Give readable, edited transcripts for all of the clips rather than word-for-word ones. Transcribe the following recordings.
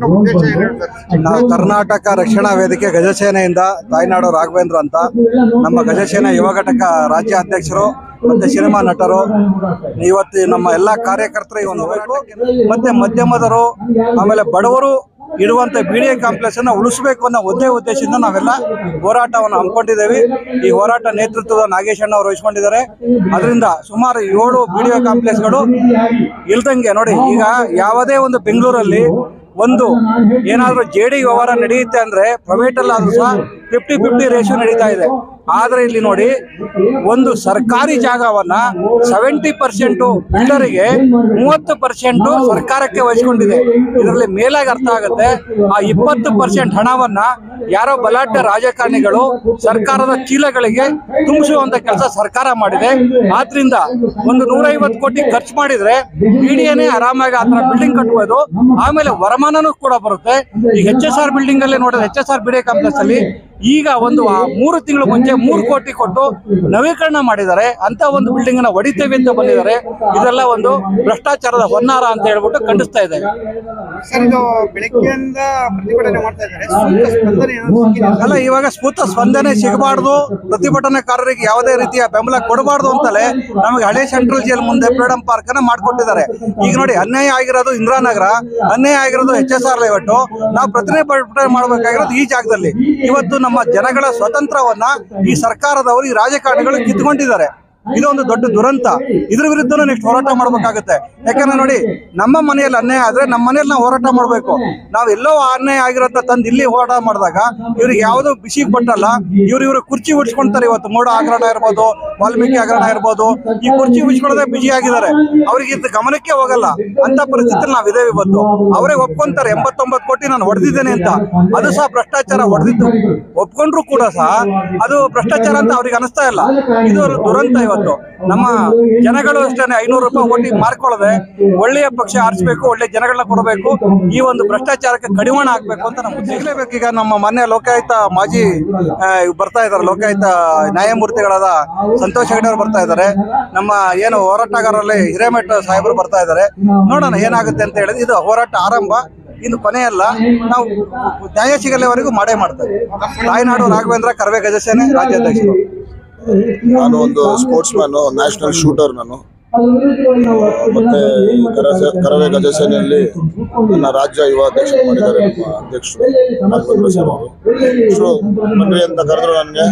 ಉದ್ದೇಶ ಏನು? ಕರ್ನಾಟಕ ರಕ್ಷಣಾ ವೇದಿಕೆ ಗಜಸೇನೆಯಿಂದ ತಾಯ್ನಾಡು ರಾಘವೇಂದ್ರ ಅಂತ ನಮ್ಮ ಗಜಸೇನೆ ಯುವ ಘಟಕ ರಾಜ್ಯ ಅಧ್ಯಕ್ಷರು ಮತ್ತೆ ಸಿನಿಮಾ ನಟರು ಇವತ್ತು ನಮ್ಮ ಎಲ್ಲಾ ಕಾರ್ಯಕರ್ತರು ಈ ಒಂದು ಮತ್ತೆ ಮಧ್ಯಮದರು ಆಮೇಲೆ ಬಡವರು ಇರುವಂತ ಬಿಡಿಎ ಕಾಂಪ್ಲೆಕ್ಸ್ ಅನ್ನ ಉಳಿಸಬೇಕು ಅನ್ನೋ ಒಂದೇ ಉದ್ದೇಶದಿಂದ ನಾವೆಲ್ಲ ಹೋರಾಟವನ್ನು ಹಮ್ಮಿಕೊಂಡಿದ್ದೇವೆ. ಈ ಹೋರಾಟ ನೇತೃತ್ವದ ನಾಗೇಶ್ ಅಣ್ಣ ಅವರು ವಹಿಸಿಕೊಂಡಿದ್ದಾರೆ. ಅದರಿಂದ ಸುಮಾರು 7 ಬಿಡಿಎ ಕಾಂಪ್ಲೆಕ್ಸ್ಗಳು ಇಲ್ದಂಗೆ ನೋಡಿ. ಈಗ ಯಾವುದೇ ಒಂದು ಬೆಂಗಳೂರಲ್ಲಿ ಒಂದು ಏನಾದರೂ ಜೆಡಿ ವ್ಯವಹಾರ ನಡೆಯುತ್ತೆ ಅಂದ್ರೆ ಪ್ರೈವೇಟ್ ಅಲ್ಲಾದ್ರೂ ಸಹ 50-50 ರೇಷಿಯೋ ನಡೀತಾ ಇದೆ. ಆದ್ರೆ ಇಲ್ಲಿ ನೋಡಿ, ಒಂದು ಸರ್ಕಾರಿ ಜಾಗವನ್ನ 70% ಬಿಲ್ಡರಿಗೆ 30% ಸರ್ಕಾರಕ್ಕೆ ವಹಿಸಿಕೊಂಡಿದೆ. ಇದರಲ್ಲಿ ಮೇಲಾಗಿ ಅರ್ಥ ಆಗುತ್ತೆ, ಆ 20% ಹಣವನ್ನ ಯಾರೋ ಬಲಾಢ್ಯ ರಾಜಕಾರಣಿಗಳು ಸರ್ಕಾರದ ಚೀಲಗಳಿಗೆ ತುಂಬಿಸುವಂತ ಕೆಲಸ ಸರ್ಕಾರ ಮಾಡಿದೆ. ಆದ್ರಿಂದ ಒಂದು 150 ಕೋಟಿ ಖರ್ಚು ಮಾಡಿದ್ರೆ ಬಿಡಿಎನೇ ಆರಾಮಾಗಿ ಆ ತರ ಬಿಲ್ಡಿಂಗ್ ಕಟ್ಟಬಹುದು. ಆಮೇಲೆ ವರಮಾನನೂ ಕೂಡ ಬರುತ್ತೆ. ಈ HSR ಬಿಲ್ಡಿಂಗ್ ಅಲ್ಲಿ ನೋಡಿದ್ರೆ HSR ಬಿಡಿಎ ಕಾಂಪ್ಲೆಕ್ಸ್ ಅಲ್ಲಿ ಈಗ ಒಂದು 3 ತಿಂಗಳು ಮುಂಚೆ 3 ಕೋಟಿ ಕೊಟ್ಟು ನವೀಕರಣ ಮಾಡಿದ್ದಾರೆ. ಅಂತ ಒಂದು ಬಿಲ್ಡಿಂಗ್ ಅನ್ನ ಹೊಡಿತೇವೆ ಅಂತ ಬಂದಿದ್ದಾರೆ. ಇದೆಲ್ಲ ಒಂದು ಭ್ರಷ್ಟಾಚಾರದ ಹೊನ್ನಾರ ಅಂತ ಹೇಳ್ಬಿಟ್ಟು ಖಂಡಿಸ್ತಾ ಇದೆ. ಸರ್, ಇದು ಬೆಳಗ್ಗೆಯಿಂದ ಪ್ರತಿಭಟನೆ ಮಾಡ್ತಾ ಇದ್ದಾರೆ. ಅಲ್ಲ, ಇವಾಗ ಸ್ಫೂರ್ತ ಸ್ಪಂದನೆ ಸಿಗಬಾರ್ದು, ಪ್ರತಿಭಟನಾಕಾರರಿಗೆ ಯಾವುದೇ ರೀತಿಯ ಬೆಂಬಲ ಕೊಡಬಾರ್ದು ಅಂತಲೇ ನಮಗೆ ಹಳೆ ಸೆಂಟ್ರಲ್ ಜೈಲ್ ಮುಂದೆ ಫ್ರೀಡಂ ಪಾರ್ಕ್ ಅನ್ನ ಮಾಡ್ಕೊಟ್ಟಿದ್ದಾರೆ. ಈಗ ನೋಡಿ, ಅನ್ಯಾಯ ಆಗಿರೋದು ಇಂದಿರಾನಗರ, ಅನ್ಯಾಯ ಆಗಿರೋದು HSR ಲೇಔಟ್. ನಾವು ಪ್ರತಿಭಟನೆ ಮಾಡಬೇಕಾಗಿರೋದು ಈ ಜಾಗದಲ್ಲಿ. ಇವತ್ತು ನಮ್ಮ ಜನಗಳ ಸ್ವಾತಂತ್ರ್ಯವನ್ನ ಈ ಸರ್ಕಾರದವರು, ಈ ರಾಜಕಾರಣಿಗಳು ಕಿತ್ಕೊಂಡಿದ್ದಾರೆ. ಇದೊಂದು ದೊಡ್ಡ ದುರಂತ. ಇದ್ರ ವಿರುದ್ಧನೂ ನೆಕ್ಸ್ಟ್ ಹೋರಾಟ ಮಾಡ್ಬೇಕಾಗುತ್ತೆ. ಯಾಕಂದ್ರೆ ನೋಡಿ, ನಮ್ಮ ಮನೆಯಲ್ಲಿ ಅನ್ಯಾಯ ಆದ್ರೆ ನಮ್ಮ ಮನೆಯಲ್ಲಿ ನಾವು ಹೋರಾಟ ಮಾಡ್ಬೇಕು. ನಾವು ಎಲ್ಲೋ ಅನ್ಯಾಯ ಆಗಿರೋಂತ ತಂದು ಇಲ್ಲಿ ಹೋರಾಟ ಮಾಡಿದಾಗ ಇವ್ರಿಗೆ ಯಾವ್ದು ಬಿಸಿ ಕೊಟ್ಟಲ್ಲ. ಇವ್ರು ಕುರ್ಚಿ ಉಡ್ಸ್ಕೊಂತಾರೆ. ಇವತ್ತು ಮೋಡ ಹಗರಣ ಇರ್ಬೋದು, ವಾಲ್ಮೀಕಿ ಹಗರಣ ಇರ್ಬೋದು, ಈ ಕುರ್ಚಿ ಉಡ್ಸ್ಕೊಳ್ಳೋದೇ ಬಿಜಿ ಆಗಿದ್ದಾರೆ. ಅವ್ರಿಗೆ ಇದು ಗಮನಕ್ಕೆ ಹೋಗಲ್ಲ. ಅಂತ ಪರಿಸ್ಥಿತಿಯಲ್ಲಿ ನಾವಿದ್ದೇವೆ. ಇವತ್ತು ಅವರೇ ಒಪ್ಕೊಂತಾರೆ 89 ಕೋಟಿ ನಾನು ಹೊಡೆದಿದ್ದೇನೆ ಅಂತ. ಅದು ಸಹ ಭ್ರಷ್ಟಾಚಾರ. ಹೊಡೆದಿತ್ತು ಒಪ್ಕೊಂಡ್ರು ಕೂಡ ಸಹ ಅದು ಭ್ರಷ್ಟಾಚಾರ ಅಂತ ಅವ್ರಿಗೆ ಅನಿಸ್ತಾ ಇಲ್ಲ. ಇದು ದುರಂತ. ಇವತ್ತು ನಮ್ಮ ಜನಗಳು ಅಷ್ಟೇ 500 ರೂಪಾಯಿ ಓಟಿ ಮಾರ್ಕೊಳ್ಳದೆ ಒಳ್ಳೆಯ ಪಕ್ಷ ಆರಿಸಬೇಕು, ಒಳ್ಳೆ ಜನಗಳನ್ನ ಕೊಡಬೇಕು. ಈ ಒಂದು ಭ್ರಷ್ಟಾಚಾರಕ್ಕೆ ಕಡಿವಾಣ ಹಾಕ್ಬೇಕು ಅಂತ ನಮ್ಗೆ ಸಿಗಲೇಬೇಕು. ಈಗ ನಮ್ಮ ಮೊನ್ನೆ ಲೋಕಾಯುಕ್ತ ಮಾಜಿ ಬರ್ತಾ ಇದ್ದಾರೆ, ಲೋಕಾಯುಕ್ತ ನ್ಯಾಯಮೂರ್ತಿಗಳಾದ ಸಂತೋಷ್ ಹೆಗಡೆ ಅವರು ಬರ್ತಾ ಇದ್ದಾರೆ. ನಮ್ಮ ಏನು ಹೋರಾಟಗಾರರಲ್ಲಿ ಹಿರೇಮಠ ಸಾಹೇಬರು ಬರ್ತಾ ಇದ್ದಾರೆ. ನೋಡೋಣ ಏನಾಗುತ್ತೆ ಅಂತ ಹೇಳಿದ್ರೆ. ಇದು ಹೋರಾಟ ಆರಂಭ, ಇನ್ನು ಕೊನೆಯಲ್ಲ. ನಾವು ನ್ಯಾಯ ಸಿಗಲಿವರೆಗೂ ಮಾಡೇ ಮಾಡ್ತೇವೆ. ತಾಯ್ನಾಡು ರಾಘವೇಂದ್ರ, ಕರವೇ ಗಜಸೇನೆ ರಾಜ್ಯಾಧ್ಯಕ್ಷರು. ನಾನು ಒಂದು ಸ್ಪೋರ್ಟ್ಸ್ ಮ್ಯಾನ್, ನ್ಯಾಷನಲ್ ಶೂಟರ್. ನಾನು ಮತ್ತೆ ಕರವೇ ಗಜಸೇನೆಯಲ್ಲಿ ನನ್ನ ರಾಜ್ಯ ಯುವ ಅಧ್ಯಕ್ಷ ಮಾಡಿದ್ದಾರೆ ನಮ್ಮ ಅಧ್ಯಕ್ಷರು ರಾಘವೇಂದ್ರ ಸರ್ ಅವರು. ಬನ್ನಿ ಅಂತ ಕರೆದ್ರು ನನಗೆ.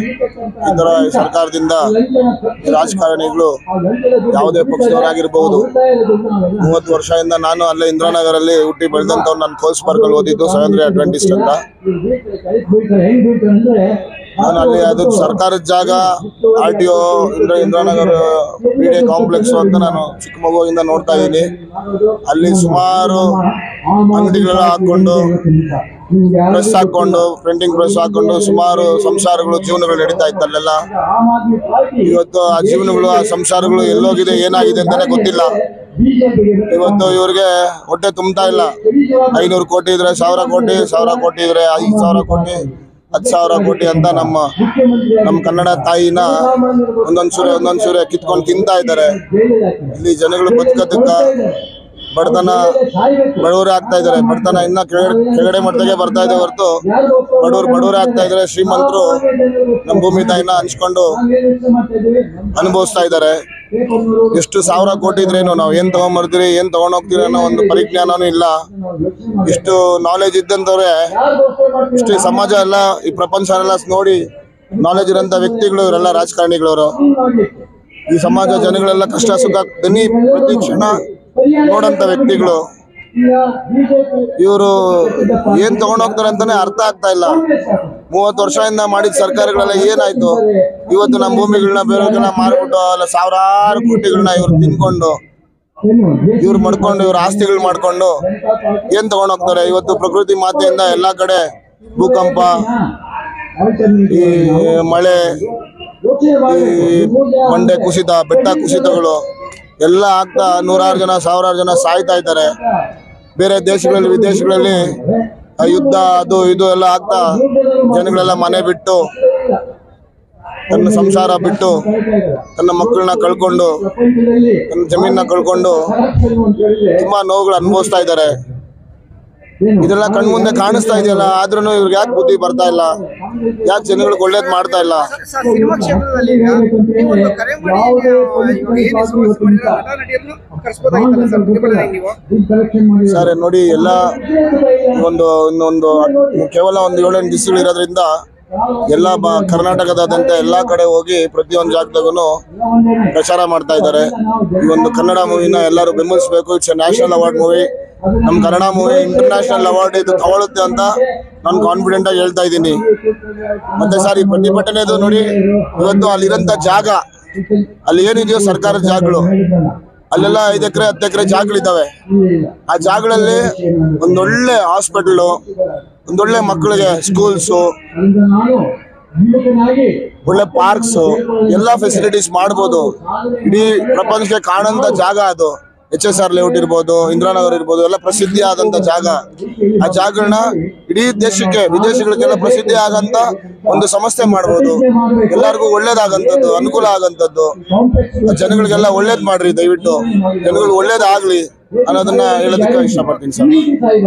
ಈ ತರ ಸರ್ಕಾರದಿಂದ ರಾಜಕಾರಣಿಗಳು ಯಾವುದೇ ಪಕ್ಷದವರಾಗಿರ್ಬಹುದು, 30 ವರ್ಷದಿಂದ ನಾನು ಅಲ್ಲೇ ಇಂದಿರಾನಗರಲ್ಲಿ ಹುಟ್ಟಿ ಬೆಳೆದಂತವ್ರು. ನಾನು ಕೋಲ್ಸ್ ಪಾರ್ಕ್ ಅಲ್ಲಿ ಓದಿದ್ದು, 700 ಅಡ್ವೆಂಟಿಸ್ಟ್ ಅಂತ. ನಾನು ಅಲ್ಲಿ ಅದು ಸರ್ಕಾರದ ಜಾಗ, RTO ಇಂದಿರಾನಗರ ಬಿಡಿಎ ಕಾಂಪ್ಲೆಕ್ಸ್ ಅಂತ ನಾನು ಚಿಕ್ಕ ಮಗುವಿಂದ ನೋಡ್ತಾ ಇದ್ದೀನಿ. ಅಲ್ಲಿ ಸುಮಾರು ಅಂಗಡಿಗಳೆಲ್ಲ ಹಾಕೊಂಡು, ಪ್ರೆಸ್ ಹಾಕೊಂಡು, ಪ್ರಿಂಟಿಂಗ್ ಪ್ರೆಸ್ ಹಾಕೊಂಡು ಸುಮಾರು ಸಂಸಾರಗಳು, ಜೀವನಗಳು ನಡೀತಾ ಇತ್ತು ಅಲ್ಲೆಲ್ಲ. ಇವತ್ತು ಆ ಜೀವನಗಳು, ಆ ಸಂಸಾರಗಳು ಎಲ್ಲೋಗಿದೆ, ಏನಾಗಿದೆ ಅಂತಾನೆ ಗೊತ್ತಿಲ್ಲ. ಇವತ್ತು ಇವ್ರಿಗೆ ಹೊಟ್ಟೆ ತುಂಬ್ತಾ ಇಲ್ಲ. 500 ಕೋಟಿ ಇದ್ರೆ 1000 ಕೋಟಿ, 1000 ಕೋಟಿ ಇದ್ರೆ 5000 ಕೋಟಿ, 10,000 ಕೋಟಿ ಅಂತ ನಮ್ಮ ಕನ್ನಡ ತಾಯಿನ ಒಂದೊಂದ್ ಸೂರೆ ಕಿತ್ಕೊಂಡು ತಿಂತಾ ಇದ್ದಾರೆ. ಇಲ್ಲಿ ಜನಗಳು ಬದುಕೋದಕ್ಕ ಬಡವರೇ ಆಗ್ತಾ ಇದ್ದಾರೆ. ಬಡತನ ಇನ್ನ ಕೆಳಗಡೆ ಮಟ್ಟಕ್ಕೆ ಬರ್ತಾ ಇದೆ ಹೊರತು ಬಡವರೇ ಆಗ್ತಾ ಇದ್ದಾರೆ. ಶ್ರೀಮಂತರು ನಮ್ಮ ಭೂಮಿ ತಾಯಿನ ಹಂಚ್ಕೊಂಡು ಅನುಭವಿಸ್ತಾ ಇದ್ದಾರೆ. ಎಷ್ಟು 1000 ಕೋಟಿ ಇದ್ರೇನು ನಾವು ಏನ್ ತಗೊಂಡ್ಬರ್ತೀರಿ, ಏನ್ ತಗೊಂಡ್ ಹೋಗ್ತೀರಿ ಅನ್ನೋ ಒಂದು ಪರಿಜ್ಞಾನನೂ ಇಲ್ಲ. ಇಷ್ಟು ನಾಲೆಜ್ ಇದ್ದಂತವ್ರೆ, ಇಷ್ಟು ಸಮಾಜ ಎಲ್ಲ, ಈ ಪ್ರಪಂಚ ಎಲ್ಲ ನೋಡಿ ನಾಲೆಜ್ ಇರೋಂಥ ವ್ಯಕ್ತಿಗಳು ಇವರೆಲ್ಲ ರಾಜಕಾರಣಿಗಳವರು. ಈ ಸಮಾಜ ಜನಗಳೆಲ್ಲ ಕಷ್ಟ ಸುಖ ದನಿ ಪ್ರತಿ ಕ್ಷಣ ನೋಡಂತ ವ್ಯಕ್ತಿಗಳು. ಇವರು ಏನ್ ತಗೊಂಡೋಗ್ತಾರೆ ಅಂತಾನೆ ಅರ್ಥ ಆಗ್ತಾ ಇಲ್ಲ. 30 ವರ್ಷದಿಂದ ಮಾಡಿದ ಸರ್ಕಾರಗಳೆಲ್ಲ ಏನಾಯ್ತು? ಇವತ್ತು ನಮ್ಮ ಭೂಮಿಗಳನ್ನ ಬೇರೆಯವ್ರನ್ನ ಮಾರ್ಬಿಟ್ಟು ಅಲ್ಲ ಸಾವಿರಾರು ಕೋಟಿಗಳನ್ನ ಇವ್ರು ತಿನ್ಕೊಂಡು, ಇವ್ರು ಮಾಡ್ಕೊಂಡು, ಇವ್ರ ಆಸ್ತಿಗಳು ಮಾಡ್ಕೊಂಡು ಏನ್ ತಗೊಂಡೋಗ್ತಾರೆ? ಇವತ್ತು ಪ್ರಕೃತಿ ಮಾತೆಯಿಂದ ಎಲ್ಲಾ ಕಡೆ ಭೂಕಂಪ, ಈ ಮಳೆ, ಈ ಬಂಡೆ ಕುಸಿತ, ಬೆಟ್ಟ ಕುಸಿತಗಳು ಎಲ್ಲ ಆಗ್ತಾ 100 ಜನ 1000 ಜನ ಸಾಯ್ತಾ ಇದ್ದಾರೆ. ಬೇರೆ ದೇಶಗಳಲ್ಲಿ, ವಿದೇಶಗಳಲ್ಲಿ ಯುದ್ಧ ಅದು ಇದು ಎಲ್ಲ ಆಗ್ತಾ ಜನಗಳೆಲ್ಲ ಮನೆ ಬಿಟ್ಟು, ತನ್ನ ಸಂಸಾರ ಬಿಟ್ಟು, ತನ್ನ ಮಕ್ಕಳನ್ನ ಕಳ್ಕೊಂಡು, ತನ್ನ ಜಮೀನನ್ನ ಕಳ್ಕೊಂಡು ತುಂಬಾ ನೋವುಗಳು ಅನುಭವಿಸ್ತಾ ಇದ್ದಾರೆ. ಇದೆಲ್ಲ ಕಣ್ಮುಂದೆ ಕಾಣಿಸ್ತಾ ಇದೆಯಲ್ಲ, ಆದ್ರೂ ಇವ್ರಿಗೆ ಯಾಕೆ ಬುದ್ಧಿ ಬರ್ತಾ ಇಲ್ಲ, ಯಾಕೆ ಜನಗಳಿಗೆ ಒಳ್ಳೇದ್ ಮಾಡ್ತಾ ಇಲ್ಲ? ಸರ್, ಸಿನಿಮಾ ಕ್ಷೇತ್ರದಲ್ಲಿ ಈಗ ನೀವು ಒಂದು ಕರೆ ಮಾಡಿ ಇವಾಗ ಏನ್ ಹೆಸರು ಮಾಡಿರೋ ನಟ ನಟಿಯರನ್ನು ಕರೆಸ್ಬೋದಾಗಿತ್ತಲ್ಲ ಸರ್ ಪ್ರತಿಭಟನೆಗೆ ನೀವು? ಸರ್ ನೋಡಿ, ಎಲ್ಲ ಇನ್ನೊಂದು ಕೇವಲ ಒಂದು 7-8 ದಿವಸಗಳು ಇರೋದ್ರಿಂದ ಎಲ್ಲ ಕರ್ನಾಟಕದಾದ್ಯಂತ ಎಲ್ಲಾ ಕಡೆ ಹೋಗಿ ಪ್ರತಿಯೊಂದು ಜಾಗದಾಗೂ ಪ್ರಚಾರ ಮಾಡ್ತಾ ಇದ್ದಾರೆ. ಈ ಒಂದು ಕನ್ನಡ ಮೂವಿನ ಎಲ್ಲರೂ ಬೆಂಬಲಿಸಬೇಕು. It's A national award movie. ನಮ್ಮ ಕನ್ನಡ ಮೂವಿ ಇಂಟರ್ನ್ಯಾಷನಲ್ ಅವಾರ್ಡ್ ಇದು ತಗೊಳುತ್ತೆ ಅಂತ ನಾನು ಕಾನ್ಫಿಡೆಂಟ್ ಆಗಿ ಹೇಳ್ತಾ ಇದ್ದೀನಿ. ಮತ್ತೆ ಸರ್, ಈ ಪ್ರತಿಭಟನೆದು ನೋಡಿ, ಇವತ್ತು ಅಲ್ಲಿರೋಂಥ ಜಾಗ, ಅಲ್ಲಿ ಏನಿದೆಯೋ ಸರ್ಕಾರದ ಜಾಗಗಳು, ಅಲ್ಲೆಲ್ಲ 5 ಎಕರೆ 10 ಎಕರೆ ಜಾಗಗಳಿದ್ದಾವೆ. ಆ ಜಾಗಗಳಲ್ಲಿ ಒಂದೊಳ್ಳೆ ಹಾಸ್ಪಿಟಲ್, ಒಂದೊಳ್ಳೆ ಮಕ್ಕಳಿಗೆ ಸ್ಕೂಲ್ಸು, ಒಳ್ಳೆ ಪಾರ್ಕ್ಸ್, ಎಲ್ಲಾ ಫೆಸಿಲಿಟೀಸ್ ಮಾಡ್ಬೋದು. ಇಡೀ ಪ್ರಪಂಚಕ್ಕೆ ಕಾಣಂತ ಜಾಗ ಅದು. HSR ಲೇಔಟ್ ಇರ್ಬೋದು, ಇಂದಿರಾನಗರ್ ಇರ್ಬೋದು, ಎಲ್ಲ ಪ್ರಸಿದ್ಧಿ ಆದಂತ ಜಾಗ. ಆ ಜಾಗಗಳನ್ನ ಇಡೀ ದೇಶಕ್ಕೆ, ವಿದೇಶಗಳಿಗೆಲ್ಲ ಪ್ರಸಿದ್ಧಿ ಆಗಂತ ಒಂದು ಸಂಸ್ಥೆ ಮಾಡ್ಬೋದು. ಎಲ್ಲರಿಗೂ ಒಳ್ಳೇದಾಗಂತದ್ದು, ಅನುಕೂಲ ಆಗಂತದ್ದು. ಜನಗಳಿಗೆಲ್ಲ ಒಳ್ಳೇದ್ ಮಾಡ್ರಿ, ದಯವಿಟ್ಟು ಜನಗಳಿಗೆ ಒಳ್ಳೇದಾಗ್ಲಿ ಅನ್ನೋದನ್ನ ಹೇಳೋದಕ್ಕೆ ಇಷ್ಟಪಡ್ತೀನಿ ಸರ್.